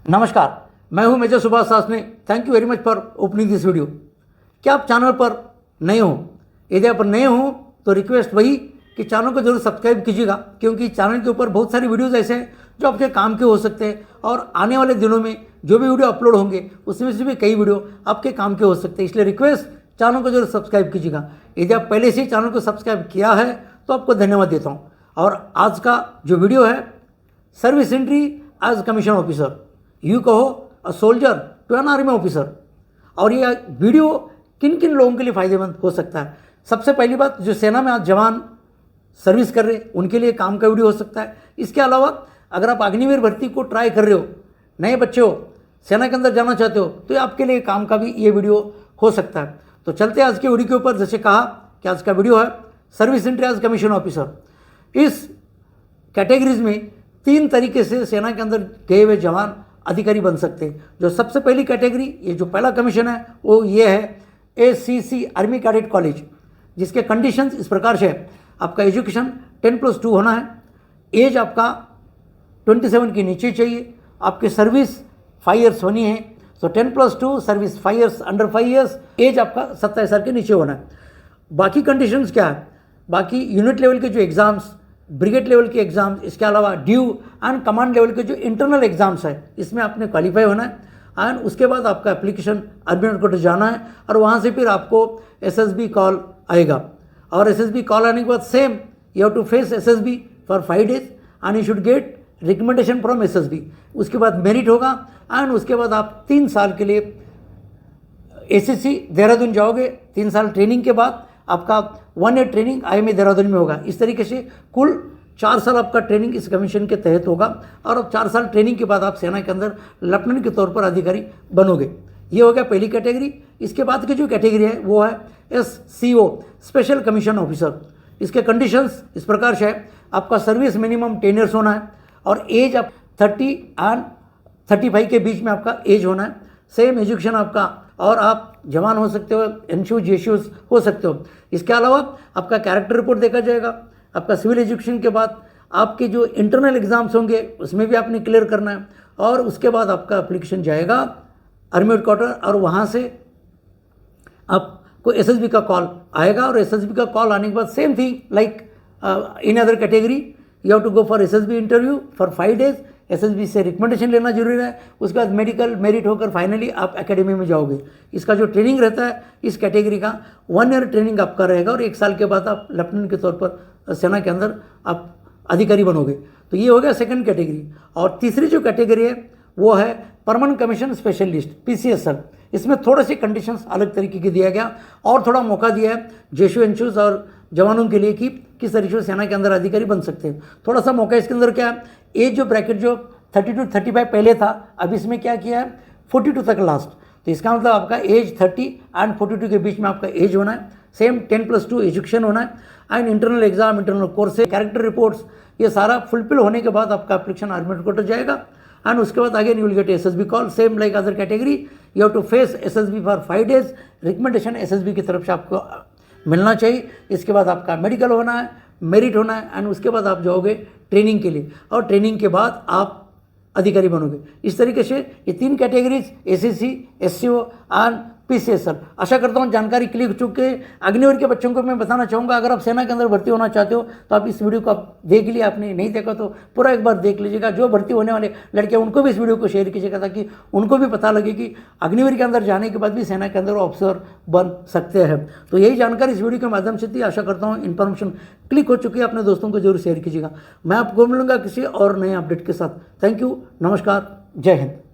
नमस्कार, मैं हूं major Subhash Shastri. Thank you very much for opening this video. क्या आप चैनल पर नए हो? यदि आप नए हो तो रिक्वेस्ट वही कि चैनल को जरूर सब्सक्राइब कीजिएगा, क्योंकि चैनल के ऊपर बहुत सारी वीडियोज़ ऐसे हैं जो आपके काम के हो सकते हैं और आने वाले दिनों में जो भी वीडियो अपलोड होंगे उसमें से भी कई वीडियो आपके काम के हो सकते हैं। इसलिए रिक्वेस्ट, चैनल को जरूर सब्सक्राइब कीजिएगा। यदि आप पहले से ही चैनल को सब्सक्राइब किया है तो आपको धन्यवाद देता हूँ। और आज का जो वीडियो है, service entry as commission officer, you कहो a soldier to an army officer. और ये वीडियो किन किन लोगों के लिए फ़ायदेमंद हो सकता है? सबसे पहली बात, जो सेना में आज जवान सर्विस कर रहे हैं उनके लिए काम का वीडियो हो सकता है। इसके अलावा अगर आप अग्निवीर भर्ती को ट्राई कर रहे हो, नए बच्चे हो, सेना के अंदर जाना चाहते हो, तो आपके लिए काम का भी ये वीडियो हो सकता है। तो चलते हैं आज के वीडियो के ऊपर। जैसे कहा कि आज का वीडियो है service entry as commission officer. इस कैटेगरीज में 3 तरीके से सेना के अंदर गए हुए जवान अधिकारी बन सकते हैं। जो सबसे पहली कैटेगरी, ये जो पहला कमीशन है वो ये है ACC आर्मी कैडेट कॉलेज, जिसके कंडीशंस इस प्रकार से है। आपका एजुकेशन 10+2 होना है, एज आपका 27 के नीचे चाहिए, आपकी सर्विस 5 ईयर्स होनी है। तो 10+2 service 5 years, under 5 years, age आपका 27 साल के नीचे होना है। बाकी कंडीशंस क्या है? बाकी यूनिट लेवल के जो एग्ज़ाम्स, ब्रिगेड लेवल के एग्ज़ाम्स, इसके अलावा ड्यू एंड कमांड लेवल के जो इंटरनल एग्ज़ाम्स है इसमें आपने क्वालिफाई होना है। एंड उसके बाद आपका एप्लीकेशन आर्मी हेडक्वार्टर जाना है और वहाँ से फिर आपको SSB कॉल आएगा। और SSB कॉल आने के बाद same you have to face SSB for 5 days and you should get recommendation from SSB। उसके बाद मेरिट होगा एंड उसके बाद आप 3 साल के लिए ACC देहरादून जाओगे। 3 साल ट्रेनिंग के बाद आपका 1 ईयर ट्रेनिंग IMA देहरादून में होगा। इस तरीके से कुल 4 साल आपका ट्रेनिंग इस कमीशन के तहत होगा। और अब 4 साल ट्रेनिंग के बाद आप सेना के अंदर लेफ्टिनेंट के तौर पर अधिकारी बनोगे। ये हो गया पहली कैटेगरी। इसके बाद की जो कैटेगरी है वो है SCO स्पेशल कमीशन ऑफिसर। इसके कंडीशंस इस प्रकार से है। आपका सर्विस मिनिमम 10 ईयर्स होना है और एज आप 30 एंड 35 के बीच में आपका एज होना है। सेम एजुकेशन आपका, और आप जवान हो सकते हो, एनशूज जेशूज हो सकते हो। इसके अलावा आपका कैरेक्टर रिपोर्ट देखा जाएगा। आपका सिविल एजुकेशन के बाद आपके जो इंटरनल एग्ज़ाम्स होंगे उसमें भी आपने क्लियर करना है। और उसके बाद आपका एप्लीकेशन जाएगा आर्मी हेडक्वार्टर और वहाँ से आपको SSB का कॉल आएगा। और SSB का कॉल आने के बाद same thing like in other category, you have to go for SSB interview for 5 days। SSB से रिकमेंडेशन लेना जरूरी है। उसके बाद मेडिकल मेरिट होकर फाइनली आप एकेडमी में जाओगे। इसका जो ट्रेनिंग रहता है इस कैटेगरी का 1 ईयर ट्रेनिंग आपका रहेगा और 1 साल के बाद आप लेफ्टिनेंट के तौर पर सेना के अंदर आप अधिकारी बनोगे। तो ये हो गया सेकंड कैटेगरी। और तीसरी जो कैटेगरी है वो है परमानेंट कमीशन स्पेशलिस्ट PCSL। इसमें थोड़े से कंडीशंस अलग तरीके की दिया गया और थोड़ा मौका दिया है जेशू एनशूज और जवानों के लिए कि किस तरीके से सेना के अंदर अधिकारी बन सकते हैं। थोड़ा सा मौका इसके अंदर क्या है, एज जो ब्रैकेट जो 30 to 35 पहले था, अब इसमें क्या किया है 42 तक लास्ट। तो इसका मतलब आपका एज 30 एंड 42 के बीच में आपका एज होना है। सेम 10+2 एजुकेशन होना है and internal exam, internal courses, character reports, ये सारा फुलफिल होने के बाद आपका एप्लीकेशन आर्मी हेडक्वार्टर जाएगा। एंड उसके बाद again you will get SSB call, same like other category. You have to face SSB for 5 days। Recommendation SSB की तरफ से आपको मिलना चाहिए। इसके बाद आपका मेडिकल होना है, मेरिट होना है एंड उसके बाद आप जाओगे ट्रेनिंग के लिए और ट्रेनिंग के बाद आप अधिकारी बनोगे। इस तरीके से ये 3 categories ACC, SCO and PCSL। आशा करता हूँ जानकारी क्लियर हो चुकी है। अग्निवीर के बच्चों को मैं बताना चाहूँगा, अगर आप सेना के अंदर भर्ती होना चाहते हो तो आप इस वीडियो को आप देख लिया, आपने नहीं देखा तो पूरा एक बार देख लीजिएगा। जो भर्ती होने वाले लड़के उनको भी इस वीडियो को शेयर कीजिएगा ताकि उनको भी पता लगे कि अग्निवीर के अंदर जाने के बाद भी सेना के अंदर ऑफिसर बन सकते हैं। तो यही जानकारी इस वीडियो के माध्यम से थी। आशा करता हूँ इन्फॉर्मेशन क्लिक हो चुकी है। अपने दोस्तों को जरूर शेयर कीजिएगा। मैं आपको मिलूंगा किसी और नए अपडेट के साथ। थैंक यू, नमस्कार, जय हिंद।